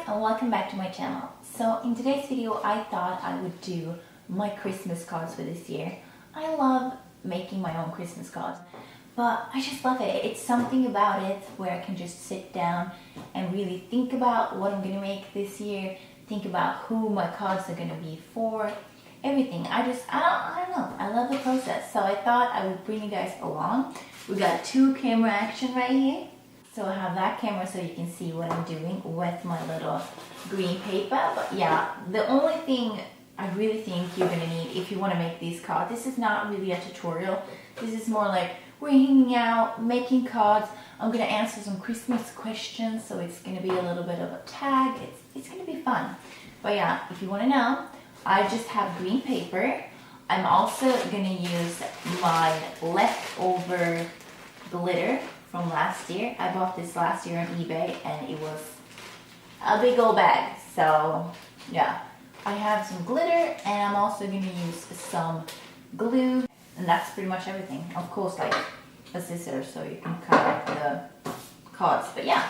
and welcome back to my channel. So in today's video I thought I would do my Christmas cards for this year. I love making my own Christmas cards, but I just love it. It's something about it where I can just sit down and really think about what I'm gonna make this year, think about who my cards are gonna be for, everything. I don't know, I love the process. So I thought I would bring you guys along. We got 2 camera action right here. So I have that camera so you can see what I'm doing with my little green paper. But yeah, the only thing I really think you're gonna need if you want to make these cards, this is not really a tutorial. This is more like we're hanging out, making cards. I'm gonna answer some Christmas questions, so it's gonna be a little bit of a tag. It's gonna be fun. But yeah, if you want to know, I just have green paper. I'm also gonna use my leftover glitter from last year. I bought this last year on eBay and it was a big old bag. So yeah, I have some glitter and I'm also going to use some glue, and that's pretty much everything. Of course, like a scissor so you can cut out the cards. But yeah,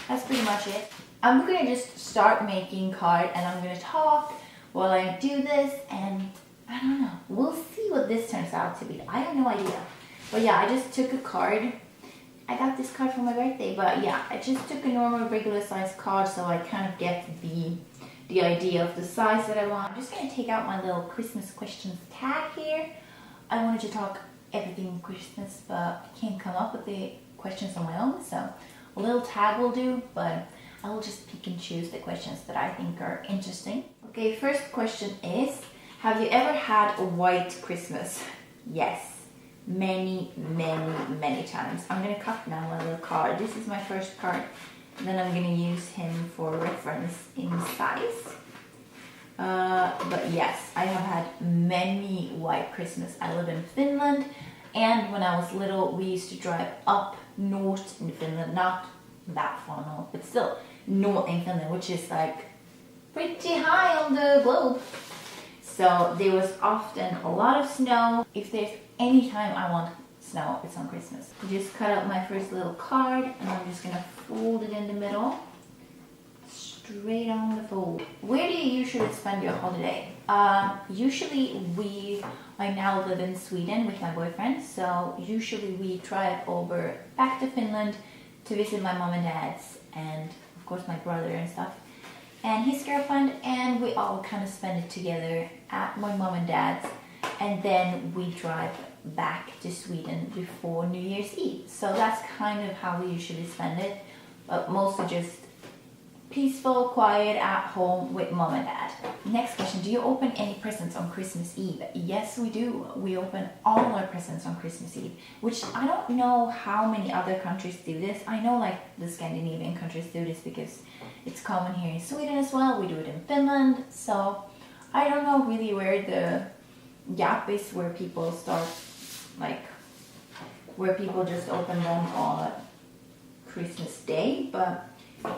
that's pretty much it. I'm going to just start making card and I'm going to talk while I do this, and I don't know. We'll see what this turns out to be. I have no idea. But yeah, I just took a card. I got this card for my birthday, but yeah, I just took a normal regular size card so I kind of get the idea of the size that I want. I'm just going to take out my little Christmas questions tag here. I wanted to talk everything Christmas, but I can't come up with the questions on my own, so a little tag will do, but I will just pick and choose the questions that I think are interesting. Okay, first question is, have you ever had a white Christmas? Yes. Many times. I'm going to cut now my little card. This is my first card. And then I'm going to use him for reference in size. But yes, I have had many white Christmas. I live in Finland, and when I was little we used to drive up north in Finland, not that far north, but still north in Finland, which is like pretty high on the globe. So there was often a lot of snow. If there's any time I want snow, it's on Christmas. I just cut out my first little card and I'm just gonna fold it in the middle. Straight on the fold. Where do you usually spend your holiday? Usually I now live in Sweden with my boyfriend, so usually we drive over back to Finland to visit my mom and dad's, and of course my brother and stuff, and his girlfriend, and we all kind of spend it together at my mom and dad's, and then we drive back to Sweden before New Year's Eve. So that's kind of how we usually spend it, but mostly just peaceful, quiet at home with mom and dad. Next question, do you open any presents on Christmas Eve? Yes, we do. We open all our presents on Christmas Eve, which I don't know how many other countries do this. I know like the Scandinavian countries do this because it's common here in Sweden as well. We do it in Finland. So I don't know really where the gap is where people start, like where people just open them on Christmas Day, but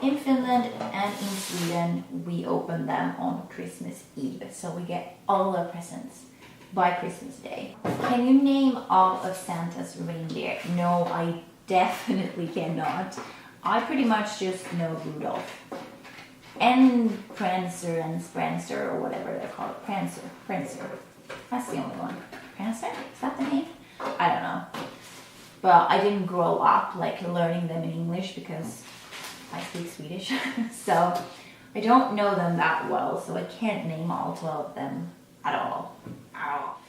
in Finland and in Sweden we open them on Christmas Eve, so we get all our presents by Christmas Day. Can you name all of Santa's reindeer? No, I definitely cannot. I pretty much just know Rudolph and Prancer and Sprancer, or whatever they're called. Prancer. That's the only one. Prancer? Is that the name? I don't know. But I didn't grow up like learning them in English because I speak Swedish. So I don't know them that well, so I can't name all 12 of them at all.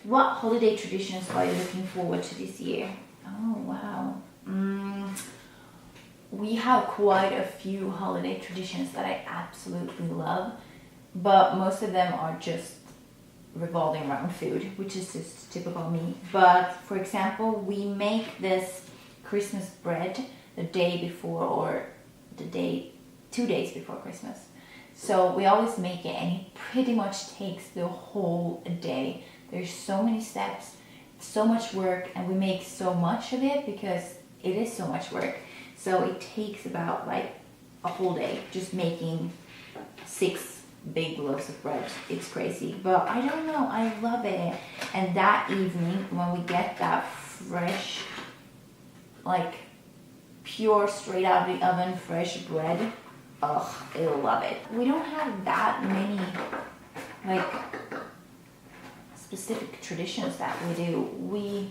What holiday traditions are you looking forward to this year? Oh, wow. We have quite a few holiday traditions that I absolutely love, but most of them are just revolving around food, which is just typical me. But for example, we make this Christmas bread the day before, or 2 days before Christmas. So we always make it and it pretty much takes the whole day. There's so many steps, so much work, and we make so much of it because it is so much work. So it takes about like a whole day just making 6 big loaves of bread. It's crazy, but I don't know, I love it. And that evening when we get that fresh, like pure straight out of the oven fresh bread, ugh, I love it. We don't have that many like specific traditions that we do. We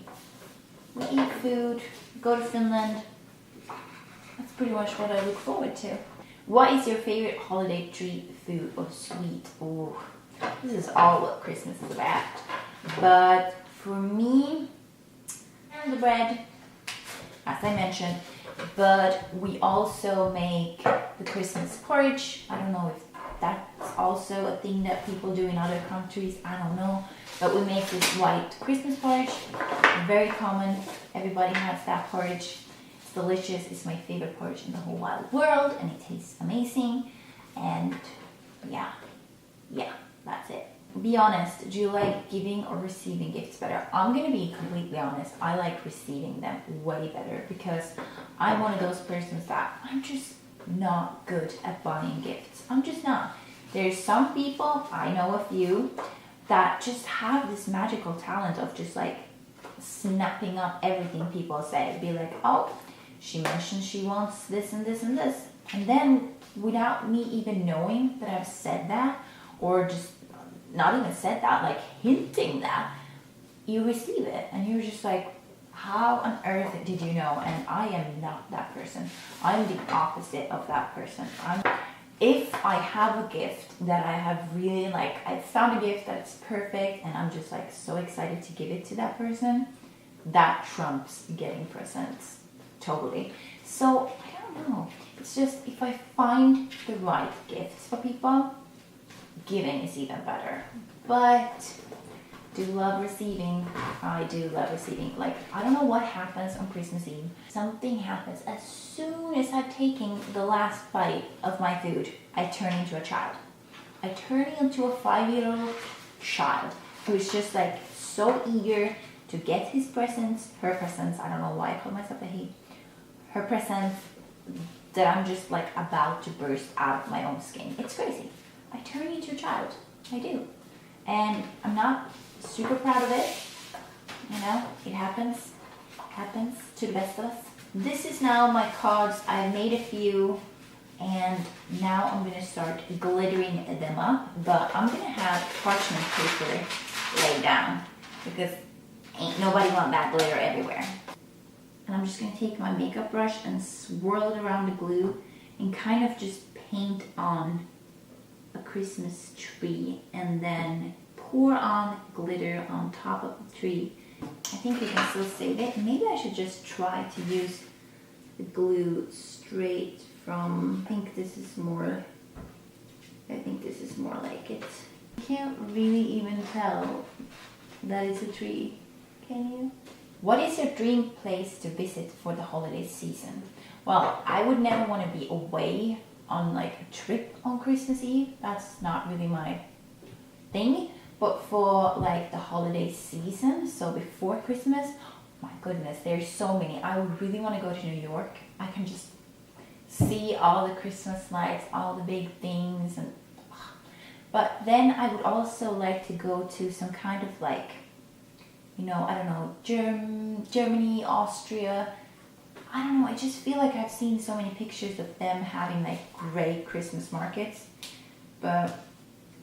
eat food, go to Finland. That's pretty much what I look forward to. What is your favorite holiday treat, food, or sweet? Ooh, this is all what Christmas is about. But for me, the bread, as I mentioned, but we also make the Christmas porridge. I don't know if that's also a thing that people do in other countries. I don't know. But we make this white Christmas porridge. Very common. Everybody has that porridge. It's delicious. It's my favorite porridge in the whole wide world, and it tastes amazing. And yeah, that's it. Be honest, do you like giving or receiving gifts better? I'm gonna be completely honest. I like receiving them way better because I'm one of those persons that I'm just not good at buying gifts. I'm just not. There's some people, I know a few, that just have this magical talent of just like snapping up everything people say. Be like, oh, she mentioned she wants this and this and this. And then without me even knowing that I've said that, or just not even said that, like hinting that, you receive it. And you're just like, how on earth did you know? And I am not that person. I'm the opposite of that person. If I have a gift that I have really like, I found a gift that's perfect and I'm just like so excited to give it to that person, that trumps getting presents. Totally. So I don't know. It's just if I find the right gifts for people, giving is even better. But do love receiving. I do love receiving. Like, I don't know what happens on Christmas Eve. Something happens as soon as I've taken the last bite of my food. I turn into a child. I turn into a 5-year-old child who is just like so eager to get his presents, her presents. I don't know why I call myself a he. Her presents, that I'm just like about to burst out of my own skin. It's crazy. I turn into a child. I do. And I'm not super proud of it. You know, it happens. Happens to the best of us. This is now my cards. I made a few. And now I'm going to start glittering them up. But I'm going to have parchment paper laid down. Because ain't nobody want that glitter everywhere. And I'm just going to take my makeup brush and swirl it around the glue. And kind of just paint on a Christmas tree. And then pour on glitter on top of the tree. I think we can still save it. Maybe I should just try to use the glue straight from, I think this is more like it. You can't really even tell that it's a tree, can you? What is your dream place to visit for the holiday season? Well, I would never want to be away on like a trip on Christmas Eve. That's not really my thing. But for like the holiday season, so before Christmas, my goodness, there's so many. I would really want to go to New York. I can just see all the Christmas lights, all the big things, and but then I would also like to go to some kind of like, you know, I don't know, Germany, Austria. I don't know, I just feel like I've seen so many pictures of them having like great Christmas markets. But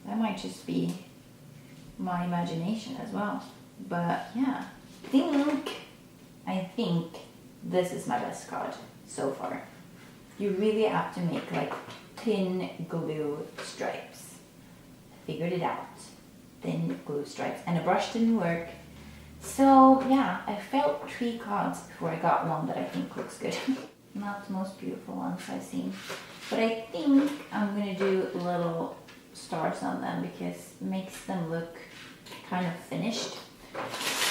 that might just be my imagination as well. But yeah, I think this is my best card so far. You really have to make like thin glue stripes. I figured it out. Thin glue stripes. And a brush didn't work. So yeah, I felt 3 cards before I got one that I think looks good. Not the most beautiful ones I've seen. But I think I'm gonna do little stars on them because it makes them look kind of finished.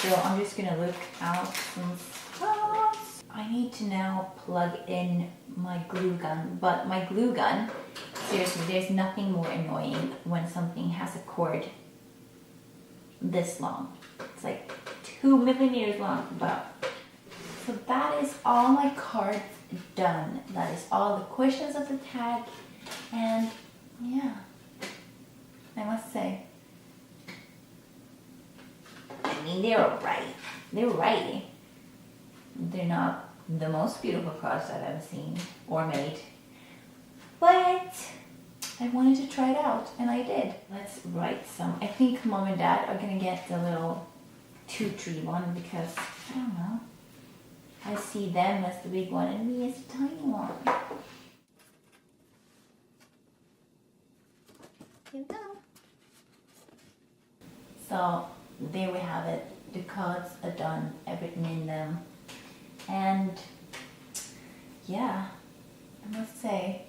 So I'm just gonna look out some stars. I need to now plug in my glue gun, but my glue gun, seriously, there's nothing more annoying when something has a cord this long. It's like 2 millimeters long, but so that is all my cards done. That is all the questions of the tag, and yeah, I must say, I mean, they're alright. They're right. They're not the most beautiful cards I've ever seen or made, but I wanted to try it out and I did. Let's write some. I think mom and dad are gonna get the little 2-tree one because, I don't know, I see them as the big one and me as the tiny one. Here we go. So there we have it. The cards are done. I've written in them. And yeah, I must say,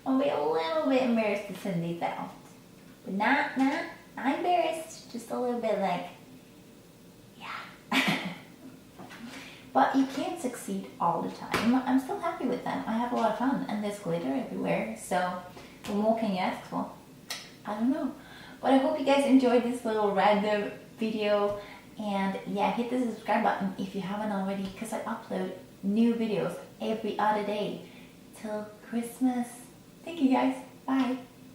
I'll be a little bit embarrassed to send these out. But not embarrassed, just a little bit like, yeah. But you can't succeed all the time. I'm still happy with them. I have a lot of fun and there's glitter everywhere. So what more can you ask for? I don't know. But I hope you guys enjoyed this little random video. And yeah, hit the subscribe button if you haven't already, because I upload new videos every other day till Christmas. Thank you guys. Bye.